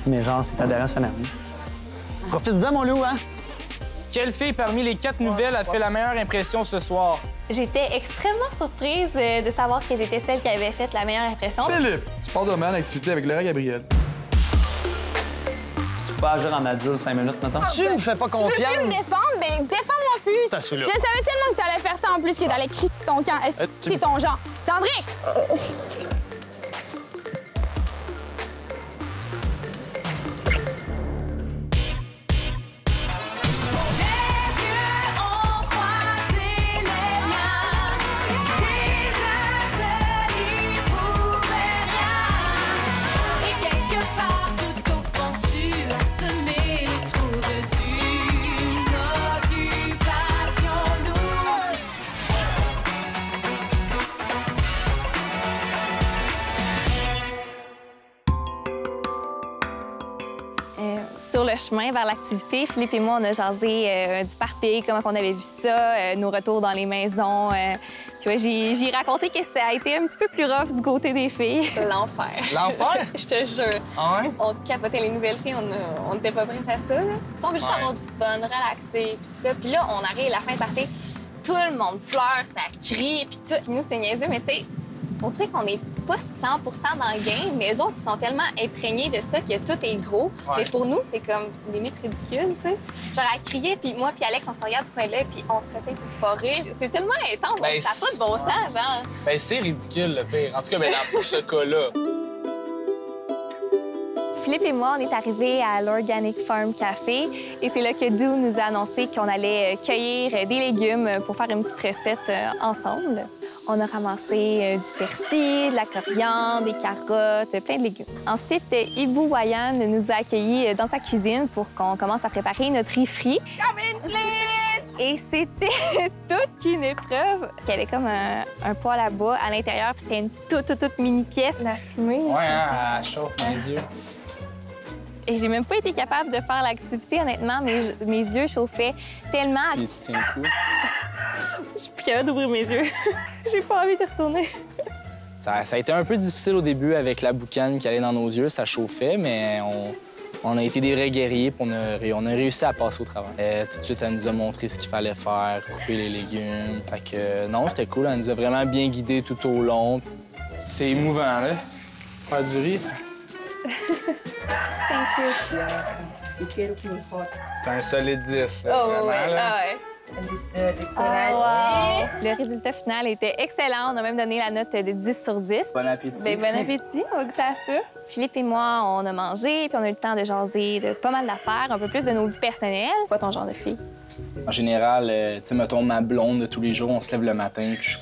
Mais genre, c'est ta dernière semaine. Profite-en, mon loup, hein? Quelle fille parmi les 4 nouvelles a fait la meilleure impression ce soir? J'étais extrêmement surprise de savoir que j'étais celle qui avait fait la meilleure impression. Philippe, sport de man, activité avec Laura Gabriel. Tu peux agir en adulte 5 minutes, maintenant. Tu me fais pas confiance. Tu veux plus me défendre? Ben, défends-moi plus. T'as celui-là. Je savais tellement que t'allais faire ça en plus que t'allais crier ton camp. C'est ton genre. Sandrine! Sur le chemin vers l'activité, Philippe et moi, on a jasé du party, comment on avait vu ça, nos retours dans les maisons. Puis ouais, j'ai raconté que ça a été un petit peu plus rough du côté des filles. L'enfer. L'enfer? Je te jure. Ah ouais? On capotait les nouvelles filles, on n'était pas prêtes à ça. Là. On veut juste avoir du fun, relaxer, puis tout ça. Puis là, on arrive à la fin de party, tout le monde pleure, ça crie, puis tout. Puis nous, c'est niaiseux, mais tu sais, on dirait qu'on n'est pas 100 dans le game, mais eux autres, ils sont tellement imprégnés de ça que tout est gros. Ouais. Mais pour nous, c'est comme limite ridicule, tu sais. Genre, elle criait, puis moi puis Alex, on se regarde du coin là, puis on se retient pour pas rire. C'est tellement intense, Ben, ça n'a pas de bon sens, genre. Ben, c'est ridicule, le pire. En tout cas, ben, pour ce cas-là. Philippe et moi, on est arrivés à l'Organic Farm Café et c'est là que Dou nous a annoncé qu'on allait cueillir des légumes pour faire une petite recette ensemble. On a ramassé du persil, de la coriandre, des carottes, plein de légumes. Ensuite, Ibou Wayan nous a accueillis dans sa cuisine pour qu'on commence à préparer notre riz frit. Et c'était toute une épreuve. Parce qu'il y avait comme un poêle à bas à l'intérieur, puis c'était une toute mini pièce. La fumée. Ouais, hein, elle chauffe mes yeux. Et j'ai même pas été capable de faire l'activité, honnêtement. Mes yeux chauffaient tellement. Puis tu tiens le coup. Je suis plus capable d'ouvrir mes yeux. J'ai pas envie d'y retourner. Ça a été un peu difficile au début avec la boucane qui allait dans nos yeux. Ça chauffait, mais on a été des vrais guerriers puis on a réussi à passer au travail. Tout de suite, elle nous a montré ce qu'il fallait faire, couper les légumes. Fait que non, c'était cool. Elle nous a vraiment bien guidés tout au long. C'est émouvant, là. Faire du riz. Thank you. C'est un solide 10. Oh, vraiment, ouais. là. Ah, ouais. Wow. Le résultat final était excellent. On a même donné la note de 10 sur 10. Bon appétit. Bien, bon appétit. On va goûter à ça. Philippe et moi, on a mangé, puis on a eu le temps de jaser de pas mal d'affaires, un peu plus de nos vies personnelles. Quoi ton genre de fille? En général, tu sais, mettons, ma blonde de tous les jours, on se lève le matin, puis je suis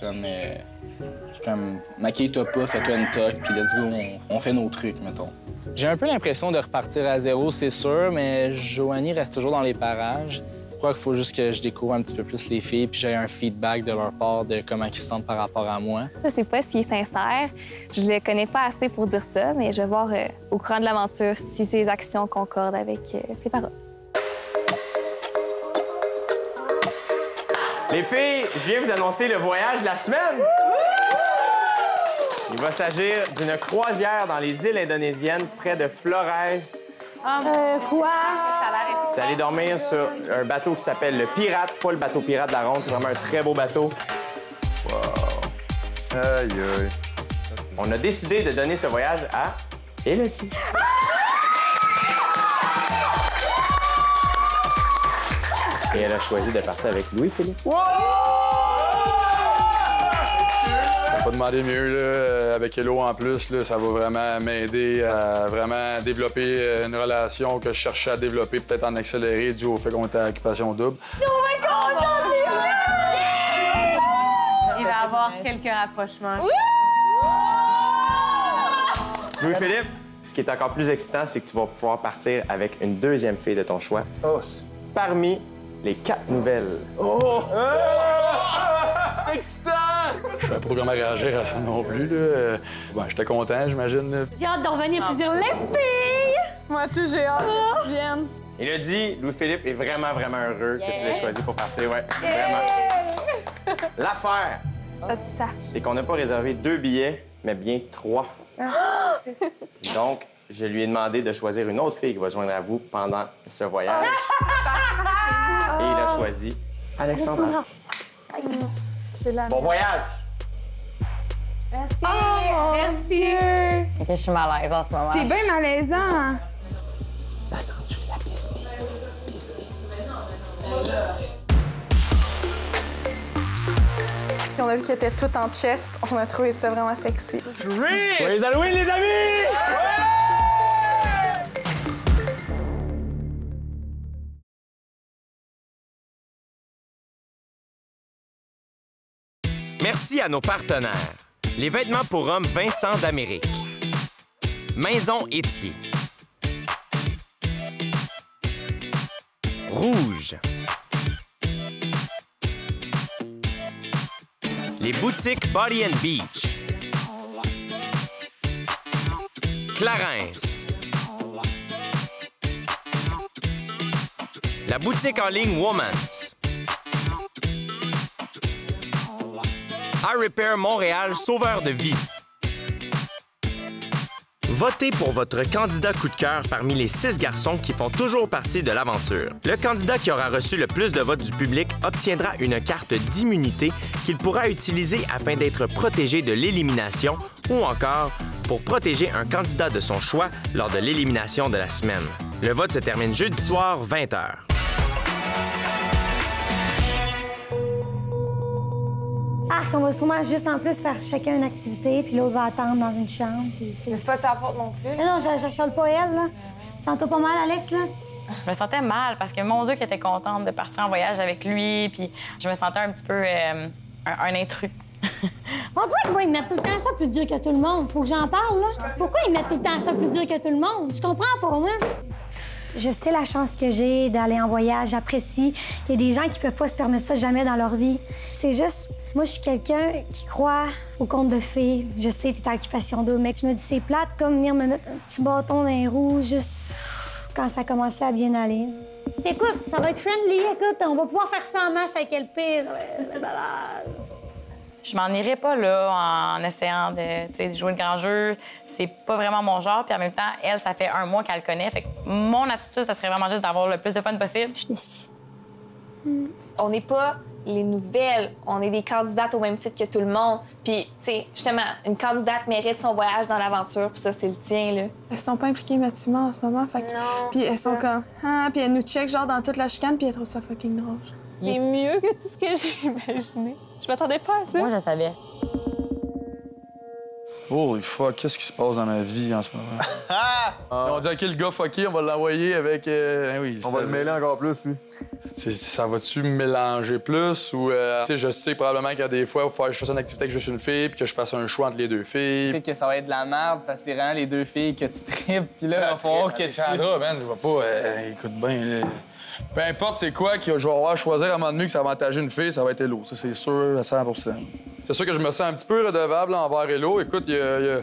comme maquille-toi pas, fais-toi une toque, puis let's go, on fait nos trucs, mettons. J'ai un peu l'impression de repartir à zéro, c'est sûr, mais Joanie reste toujours dans les parages. Je crois qu'il faut juste que je découvre un petit peu plus les filles, puis j'ai un feedback de leur part de comment ils se sentent par rapport à moi. Je sais pas s'il est sincère. Je le connais pas assez pour dire ça, mais je vais voir au courant de l'aventure si ses actions concordent avec ses paroles. Les filles, je viens vous annoncer le voyage de la semaine. Il va s'agir d'une croisière dans les îles indonésiennes près de Flores. Quoi? Vous allez dormir sur un bateau qui s'appelle le Pirate, pas le bateau pirate de la Ronde, c'est vraiment un très beau bateau. Wow. Aïe, aïe. On a décidé de donner ce voyage à Élodie. Et elle a choisi de partir avec Louis-Philippe. Pas demander mieux, là. Avec Hello en plus, là, ça va vraiment m'aider à vraiment développer une relation que je cherchais à développer, peut-être en accéléré, dû au fait qu'on était à occupation double. Il va y avoir quelques rapprochements. Louis-Philippe, ce qui est encore plus excitant, c'est que tu vas pouvoir partir avec une deuxième fille de ton choix. Oh! Parmi les 4 nouvelles. Oh! C'est excitant! Je savais pas comment réagir à ça non plus, là. Bon, j'étais content, j'imagine, là. J'ai hâte de revenir pour dire les filles! Moi, tout, j'ai hâte qu'ils viennent. Élodie, Louis-Philippe est vraiment, vraiment heureux que tu l'aies choisi pour partir. Ouais, vraiment. L'affaire, c'est qu'on n'a pas réservé 2 billets, mais bien 3. Donc, je lui ai demandé de choisir une autre fille qui va joindre à vous pendant ce voyage. Et il a choisi Alexandra. C'est la... Bon voyage! Merci. Oh, Merci. OK, je suis mal à l'aise en ce moment. C'est bien malaisant. La sens-tu de la pièce? On a vu qu'ils étaient toutes en chest. On a trouvé ça vraiment sexy. Joyeux Halloween, les amis! Merci à nos partenaires. Les vêtements pour hommes Vincent d'Amérique. Maison Étier. Rouge. Les boutiques Body and Beach. Clarence. La boutique en ligne Woman's. iRepair Montréal, sauveur de vie. Votez pour votre candidat coup de cœur parmi les 6 garçons qui font toujours partie de l'aventure. Le candidat qui aura reçu le plus de votes du public obtiendra une carte d'immunité qu'il pourra utiliser afin d'être protégé de l'élimination ou encore pour protéger un candidat de son choix lors de l'élimination de la semaine. Le vote se termine jeudi soir, 20h. On va sûrement juste en plus faire chacun une activité, puis l'autre va attendre dans une chambre. Puis, Mais c'est pas de sa faute non plus. Mais non, je chiale pas elle, là. Sens-toi pas mal, Alex, là? Je me sentais mal parce que mon Dieu, qu'elle était contente de partir en voyage avec lui, puis je me sentais un petit peu un intrus. On dirait que moi, ils mettent tout le temps ça plus dur que tout le monde. Faut que j'en parle, là. Pourquoi ils mettent tout le temps ça plus dur que tout le monde? Je comprends pas, moi. Je sais la chance que j'ai d'aller en voyage, j'apprécie. Il y a des gens qui peuvent pas se permettre ça jamais dans leur vie. C'est juste, moi, je suis quelqu'un qui croit au conte de fées. Je sais, t'es en occupation d'eau, mec. Je me dis, c'est plate comme venir me mettre un petit bâton dans les roues juste quand ça commençait à bien aller. Écoute, ça va être friendly, écoute, on va pouvoir faire ça en masse avec le pire. Je m'en irais pas là en essayant de jouer le grand jeu. C'est pas vraiment mon genre. Puis en même temps, elle, ça fait 1 mois qu'elle le connaît. Fait que mon attitude, ça serait vraiment juste d'avoir le plus de fun possible. Je suis déçue. On n'est pas les nouvelles, on est des candidates au même titre que tout le monde. Puis, tu sais, justement, une candidate mérite son voyage dans l'aventure, puis ça, c'est le tien, là. Elles sont pas impliquées émotivement en ce moment, fait que... Puis elles sont comme... Ah, puis elles nous checkent genre dans toute la chicane, puis elles trouvent ça fucking drôle. C'est mieux que tout ce que j'ai imaginé. Je m'attendais pas à ça. Moi, je savais. Holy fuck, qu'est-ce qui se passe dans ma vie en ce moment? On dit, OK, le gars fucké, on va l'envoyer avec... oui, on va le mêler encore plus, lui. Ça va-tu me mélanger plus ou... tu sais, je sais probablement qu'il y a des fois, il faut que je fasse une activité avec juste une fille puis que je fasse un choix entre les 2 filles. Peut-être que ça va être de la merde parce que c'est vraiment les 2 filles que tu tripes, puis là, il va falloir que tu... Sandra, man, je vois pas... écoute bien, là. Peu importe c'est quoi que je vais avoir à choisir à un moment donné que ça va avantager une fille, ça va être Hello. Ça, c'est sûr à 100 %. C'est sûr que je me sens un petit peu redevable envers Hello. Écoute, il y a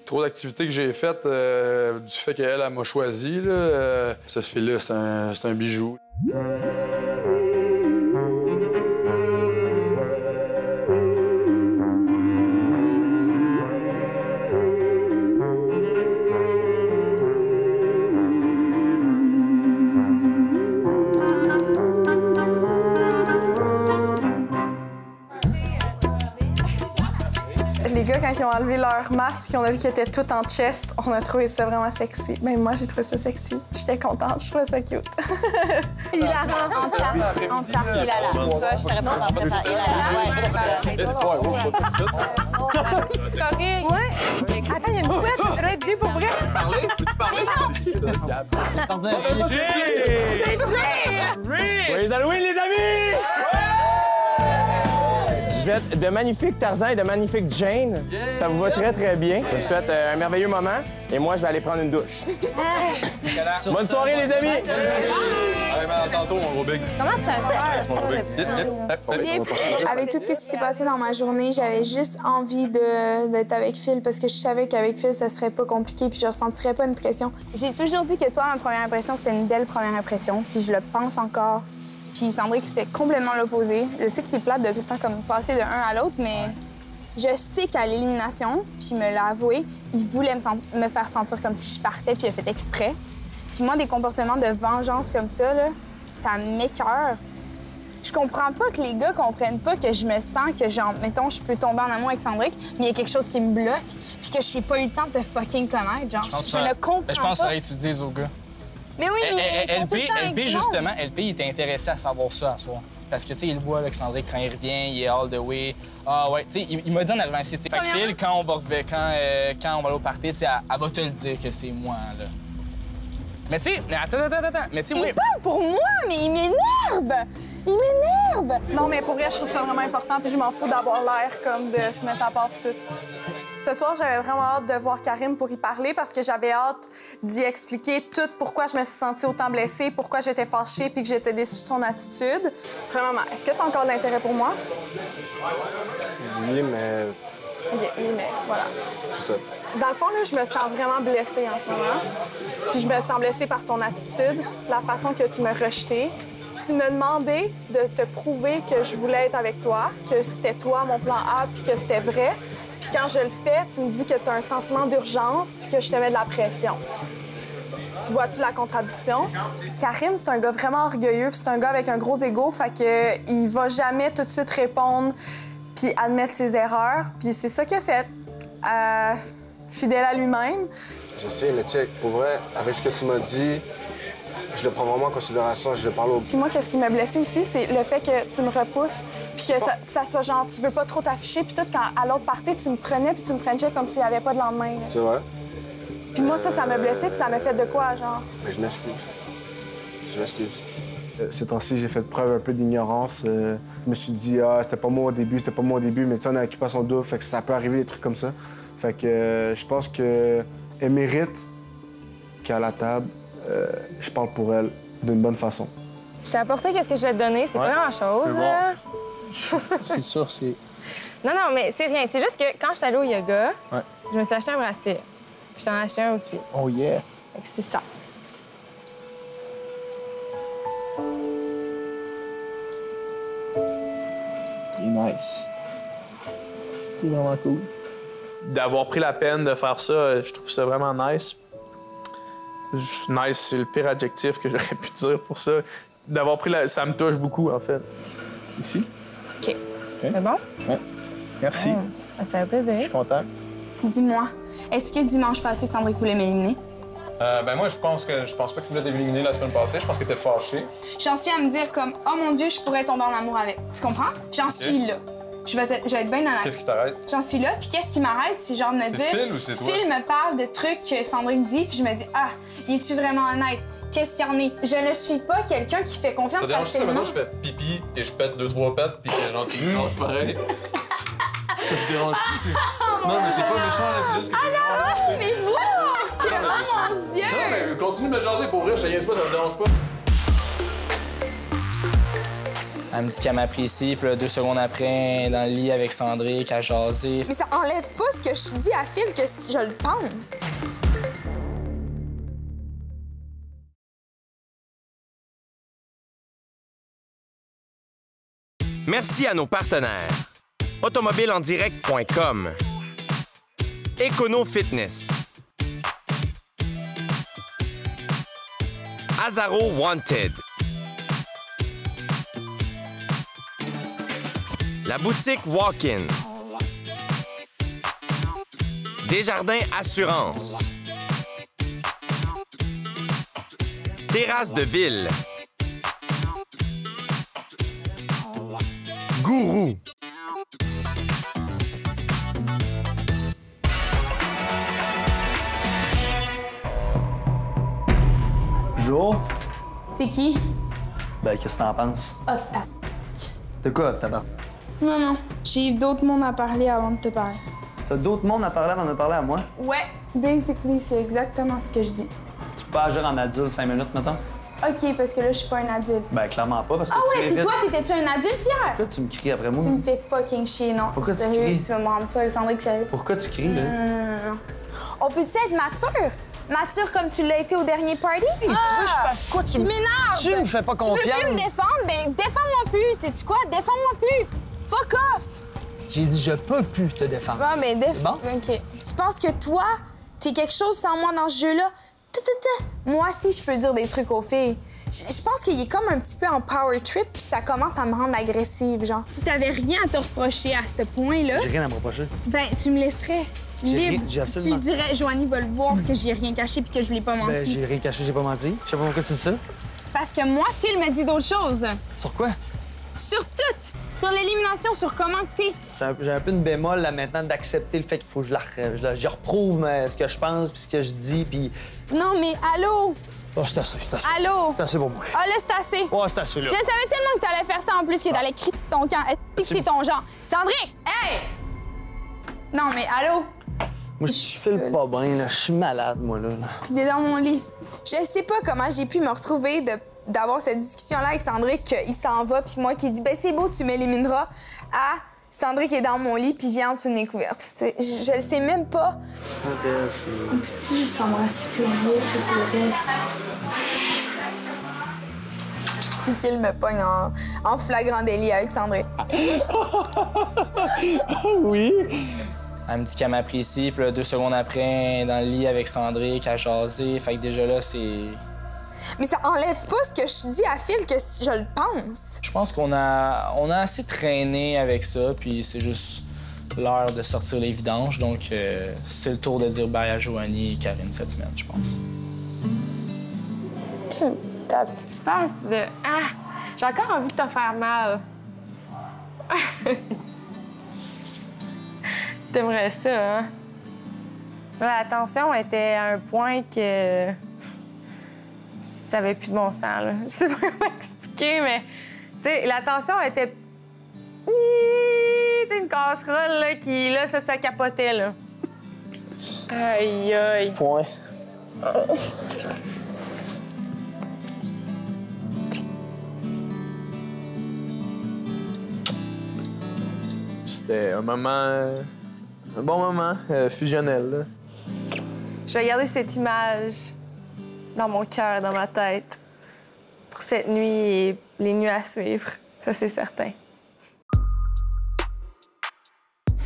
trop d'activités que j'ai faites du fait qu'elle m'a choisi. Là. Cette fille-là, c'est un bijou. Les gars, quand ils ont enlevé leur masque puis qu'on a vu qu'ils étaient toutes en chest, on a trouvé ça vraiment sexy. Même moi, j'ai trouvé ça sexy. J'étais contente, je trouvais ça cute. Il a en temps. Il a là. Toi, je te réponds en préféré. Il a là. Ouais. Ouais. Attends, il y a une boîte. Ça doit être Jay pour vrai. Peux-tu parler? Joyeux Halloween, les amis! Vous êtes de magnifiques Tarzan et de magnifiques Jane. Yeah, ça vous va très, très bien. Je vous souhaite un merveilleux moment et moi, je vais aller prendre une douche. Bonne soirée, les amis! Tantôt, mon gros big. Comment ça va? Avec tout ce qui s'est passé dans ma journée, j'avais juste envie d'être avec Phil parce que je savais qu'avec Phil, ça serait pas compliqué puis je ressentirais pas une pression. J'ai toujours dit que toi, ma première impression, c'était une belle première impression, puis je le pense encore. Puis Sandrick, c'était complètement l'opposé. Je sais que c'est plate de tout le temps comme passer de un à l'autre, mais Je sais qu'à l'élimination, puis il me l'a avoué, il voulait me faire sentir comme si je partais, puis il a fait exprès. Puis moi, des comportements de vengeance comme ça, là, ça m'écoeure. Je comprends pas que les gars comprennent pas que je me sens que, genre, mettons, je peux tomber en amour avec Cendrick, mais il y a quelque chose qui me bloque, puis que j'ai pas eu le temps de fucking connaître. Genre, je ne comprends pas. Je pense que ça que tu dises aux gars. Mais oui, mais ils sont tout le temps avec LP, justement, LP, il était intéressé à savoir ça à soi. Parce que, tu sais, il le voit avec Cendrick quand il revient, il est all the way. Ah ouais, tu sais, il m'a dit en arrivant ici, tu sais, fait que Phil, quand on va aller au party, tu sais, elle va te le dire que c'est moi, là. Mais tu sais, attends. Mais tu sais, il parle pour moi, mais il m'énerve! Il m'énerve! Non, mais pour vrai, je trouve ça vraiment important, puis je m'en fous d'avoir l'air comme de se mettre à part puis tout. Ce soir, j'avais vraiment hâte de voir Karim pour y parler parce que j'avais hâte d'y expliquer tout pourquoi je me suis sentie autant blessée, pourquoi j'étais fâchée puis que j'étais déçue de son attitude. Vraiment, est-ce que tu as encore de l'intérêt pour moi? Oui, mais... OK, oui, mais voilà. C'est ça. Dans le fond, là, je me sens vraiment blessée en ce moment. Puis je me sens blessée par ton attitude, la façon que tu m'as rejetée. Tu me demandais de te prouver que je voulais être avec toi, que c'était toi mon plan A, puis que c'était vrai. Puis quand je le fais, tu me dis que tu as un sentiment d'urgence, puis que je te mets de la pression. Tu vois-tu la contradiction? Karim, c'est un gars vraiment orgueilleux, puis c'est un gars avec un gros ego, fait que il va jamais tout de suite répondre puis admettre ses erreurs. Puis c'est ça qu'il a fait, fidèle à lui-même. Je sais, mais tu sais, pour vrai, avec ce que tu m'as dit, je le prends vraiment en considération, je le parle au... Puis moi, qu'est-ce qui m'a blessée aussi, c'est le fait que tu me repousses, puis que ça soit genre, tu veux pas trop t'afficher, puis tout, quand à l'autre partie, tu me prenais, puis tu me frenchais comme s'il y avait pas de lendemain. Là. C'est vrai? Puis moi, ça m'a blessée, puis ça m'a fait de quoi, genre? Mais je m'excuse. Je m'excuse. Ces temps-ci, j'ai fait preuve un peu d'ignorance. Je me suis dit, c'était pas moi au début, mais tu sais, on a occupation double, fait que ça peut arriver des trucs comme ça. Fait que je pense qu'elle mérite qu'à la table, je parle pour elle d'une bonne façon. Je t'ai apporté qu'est-ce que je vais te donner, c'est pas grand-chose. C'est sûr, c'est... Non, mais c'est rien. C'est juste que quand je suis allée au yoga, je me suis acheté un bracelet. Puis je t'en ai acheté un aussi. Oh yeah! Fait que c'est ça. Il est nice. Il est vraiment cool. D'avoir pris la peine de faire ça, je trouve ça vraiment nice. Nice, c'est le pire adjectif que j'aurais pu dire pour ça. D'avoir pris la... Ça me touche beaucoup, en fait. Ici? OK. C'est bon? Oui. Merci. Ça fait plaisir. Je suis content. Dis-moi, est-ce que dimanche passé, Cendrick voulait m'éliminer? Ben moi, je pense pas qu'il voulait t'éliminer la semaine passée. Je pense qu'il était fâché. J'en suis à me dire comme, oh mon Dieu, je pourrais tomber en amour avec. Tu comprends? J'en suis là. Je vais être bien honnête. Qu'est-ce qui t'arrête? J'en suis là, puis qu'est-ce qui m'arrête, c'est genre de me dire... Phil ou c'est toi? Phil me parle de trucs que Cendrick dit, puis je me dis, ah, es-tu vraiment honnête? Qu'est-ce qu'il y en est? Je ne suis pas quelqu'un qui fait confiance facilement. Ça facilement. dérange si maintenant je fais pipi et je pète 2-3 pattes, puis que genre tu me lances pareil. Ça te dérange-tu? C'est... Non, mais c'est pas méchant, là, c'est juste que Ah non, mais vous! Oh mon Dieu! Non, mais continue de me jaser pour rire, je te niaise pas, ça me dérange pas. Elle me dit qu'elle m'apprécie, puis là, 2 secondes après, dans le lit avec Cendrick, à jaser. Mais ça enlève pas ce que je dis à Phil que si je le pense. Merci à nos partenaires. Automobilendirect.com, Econo Fitness, Azaro Wanted, la boutique Walk-in, Desjardins Assurance, Terrasse de Ville, Gourou, Jo? C'est qui? Ben, qu'est-ce que t'en penses? Ah, ta... De quoi, tabac? Non, j'ai d'autres mondes à parler avant de te parler. T'as d'autres mondes à parler avant de parler à moi? Ouais, basically, c'est exactement ce que je dis. Tu peux agir en adulte 5 minutes, mettons? OK, parce que là, je suis pas un adulte. Ben, clairement pas, parce que Ah tu ouais, puis évites... toi, t'étais-tu un adulte hier? Pourquoi tu me cries après moi? Tu me fais fucking chier, non. Pourquoi tu sérieux, cries? Tu vas me rendre folle, Cendrick, sérieux. Pourquoi tu cries, là? Non. On peut-tu être mature? Mature comme tu l'as été au dernier party? Tu veux que je fasse quoi? Tu m'énerves! Tu me fais pas confiance! Tu veux plus me défendre? Ben, défends-moi plus! Sais-tu quoi? Défends-moi plus! Fuck off! J'ai dit, je peux plus te défendre. Ouais, mais bon? OK. Tu penses que toi, t'es quelque chose sans moi dans ce jeu-là? Moi aussi, je peux dire des trucs aux filles. Je pense qu'il est comme un petit peu en power trip, puis ça commence à me rendre agressive, genre. Si t'avais rien à te reprocher à ce point-là... J'ai rien à me reprocher. Ben, tu me laisserais libre. J'ai absolument... Tu dirais, Joanie va le voir, que j'ai rien caché puis que je l'ai pas menti. Ben, j'ai rien caché, j'ai pas menti. Je sais pas pourquoi tu dis ça. Parce que moi, Phil m'a dit d'autres choses. Sur quoi? Sur tout! Sur l'élimination, sur comment t'es. J'ai un peu une bémol là maintenant d'accepter le fait qu'il faut que je reprouve ce que je pense puis ce que je dis puis... Non, mais allô? Oh, c'est assez, c'est assez. Allô? C'est assez pour moi. Ah là, c'est assez. Ouais, c'est assez, là. Je savais tellement que t'allais faire ça en plus que t'allais crier ton camp. Est-ce que c'est ton genre? Cendrick! Hey! Non, mais allô? Moi, je file pas bien, là. Je suis malade, moi, là. Puis t'es dans mon lit. Je sais pas comment j'ai pu me retrouver d'avoir cette discussion-là avec Cendrick, qu'il s'en va, puis moi qui dis, ben c'est beau, tu m'élimineras, à Cendrick est dans mon lit, puis vient en dessous de mes couvertes. Je le sais même pas. On peut-tu juste s'embrasser plus haut, tout le reste? Puis Phil me pogne en flagrant délit avec Cendrick. Oui. Elle me dit qu'elle m'apprécie, puis là, 2 secondes après, dans le lit avec Cendrick, à jaser. Fait que déjà là, c'est... Mais ça enlève pas ce que je dis à Phil que si je le pense. Je pense qu'on a assez traîné avec ça, puis c'est juste l'heure de sortir les vidanges. Donc, c'est le tour de dire bye à Joanie et Karine cette semaine, je pense. Ta petite face de... Ah! J'ai encore envie de te faire mal. T'aimerais ça, hein? La tension était à un point que... ça avait plus de bon sens, là. Je sais pas comment expliquer, mais... Tu sais, la tension était... Tu sais, une casserole, là, qui... Là, ça capotait, là. Aïe, aïe. Point. C'était un moment... un bon moment fusionnel, là. Je vais garder cette image dans mon cœur, dans ma tête, pour cette nuit et les nuits à suivre. Ça, c'est certain.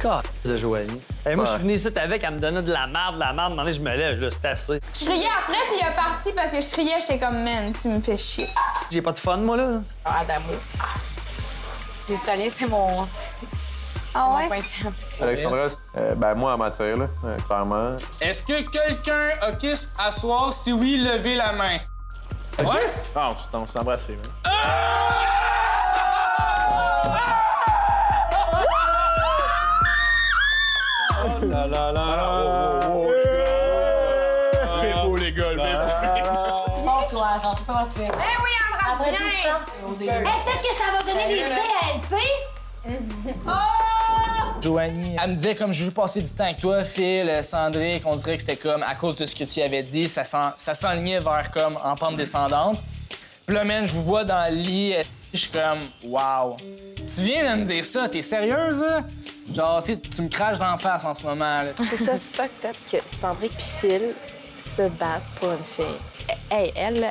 God, de Joanie. Hey, moi, je suis venu ici avec, elle me donnait de la merde, maintenant je me lève, là, c'est assez. Je criais après, puis il est parti parce que je criais, j'étais comme, man, tu me fais chier. J'ai pas de fun, moi, là. Ah, d'amour. Les Italiens, c'est mon... Ah ouais? Alexandra, ben moi, en matière, là, clairement. Est-ce que quelqu'un a kiss à soir? Si oui, levez la main. Ouais? Ah, on s'est embrassé, man. Oh là là là! Bébo, les gars, bébo. Bon, toi, attends, c'est pas fait. Eh oui, embrasse bien! Peut-être que ça va donner des idées à LP. Joanie, elle me disait comme je veux passer du temps avec toi, Phil, Cendrick, on dirait que c'était comme à cause de ce que tu avais dit, ça s'enlignait vers comme en pente descendante. Puis là, man, je vous vois dans le lit, je suis comme wow. Tu viens de me dire ça, t'es sérieuse là? Genre, tu me craches dans la face en ce moment. Je trouve ça fucked up que Cendrick puis Phil se battent pour une fille. Hey, elle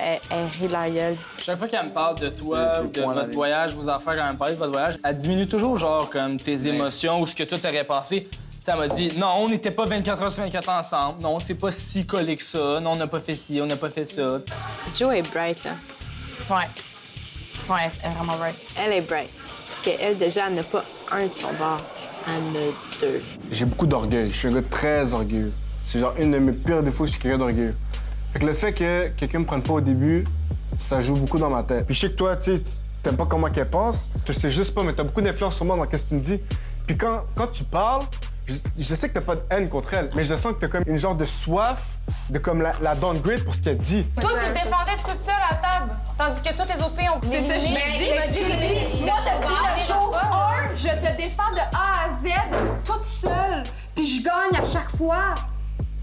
rit la gueule. Chaque fois qu'elle me parle de toi, de votre voyage, vos affaires, quand elle me parle de votre voyage, elle diminue toujours, genre, comme tes émotions ou ce que toi t'aurais passé. Elle m'a dit, non, on n'était pas 24 heures sur 24 ensemble. Non, c'est pas si collé que ça. Non, on n'a pas fait ci, on n'a pas fait ça. Jo est bright, là. Ouais. Ouais, elle est vraiment bright. Elle est bright. Parce qu'elle, déjà, elle n'a pas un de son bord. Elle en a 2. J'ai beaucoup d'orgueil. Je suis un gars très orgueilleux. C'est genre une de mes pires défauts, je suis quelqu'un d'orgueilleux. Fait que le fait que quelqu'un me prenne pas au début, ça joue beaucoup dans ma tête. Puis je sais que toi, tu sais, t'aimes pas comment qu'elle pense. Je sais juste pas, mais t'as beaucoup d'influence sur moi dans ce que tu me dis. Puis quand tu parles, je sais que t'as pas de haine contre elle, mais je sens que t'as comme une genre de soif de comme la downgrade pour ce qu'elle dit. Toi, tu te défendais toute seule à table, tandis que toutes les autres filles ont C'est ça, il m'a dit, moi, depuis le jour 1, je te défends de A à Z, toute seule, puis je gagne à chaque fois.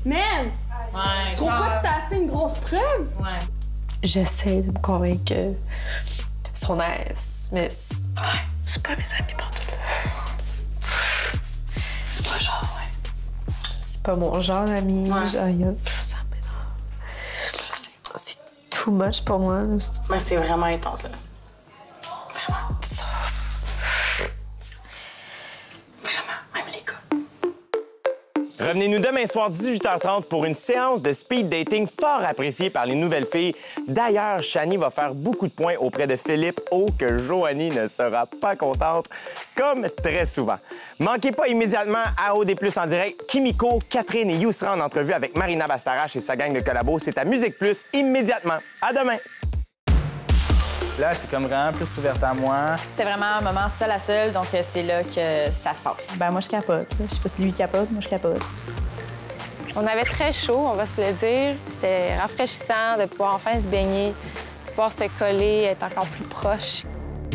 Man! Tu trouves pas que c'était assez une grosse preuve? Ouais. J'essaie de me convaincre que c'est trop nice, mais c'est pas mes amis partout. C'est pas genre, ouais. C'est pas mon genre d'ami. Ouais. Ça m'énerve. C'est too much pour moi. Mais c'est vraiment intense, là. Vraiment Revenez-nous demain soir 18h30 pour une séance de speed dating fort appréciée par les nouvelles filles. D'ailleurs, Shani va faire beaucoup de points auprès de Philippe O que Joanie ne sera pas contente, comme très souvent. Manquez pas immédiatement à OD+ en direct. Kimiko, Catherine et Yousra en entrevue avec Marina Bastarache et sa gang de collabos. C'est à Musique Plus immédiatement. À demain! Là, c'est comme vraiment plus ouverte à moi. C'était vraiment un moment seul à seul, donc c'est là que ça se passe. Ben moi, je capote. Je sais pas si lui capote, moi, je capote. On avait très chaud, on va se le dire. C'est rafraîchissant de pouvoir enfin se baigner, de pouvoir se coller, être encore plus proche.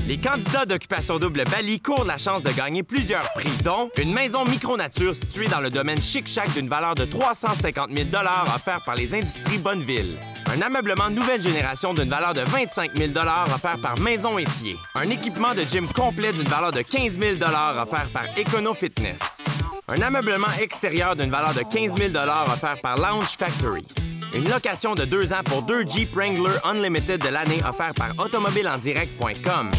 Les candidats d'Occupation Double Bali courent la chance de gagner plusieurs prix, dont une maison micronature située dans le domaine Chic-Chac d'une valeur de 350 000 offert par les Industries Bonneville. Un ameublement nouvelle génération d'une valeur de 25 000 offert par Maison Étier. Un équipement de gym complet d'une valeur de 15 000 offert par Econo Fitness. Un ameublement extérieur d'une valeur de 15 000 offert par Lounge Factory. Une location de 2 ans pour 2 Jeep Wrangler Unlimited de l'année offert par automobileendirect.com.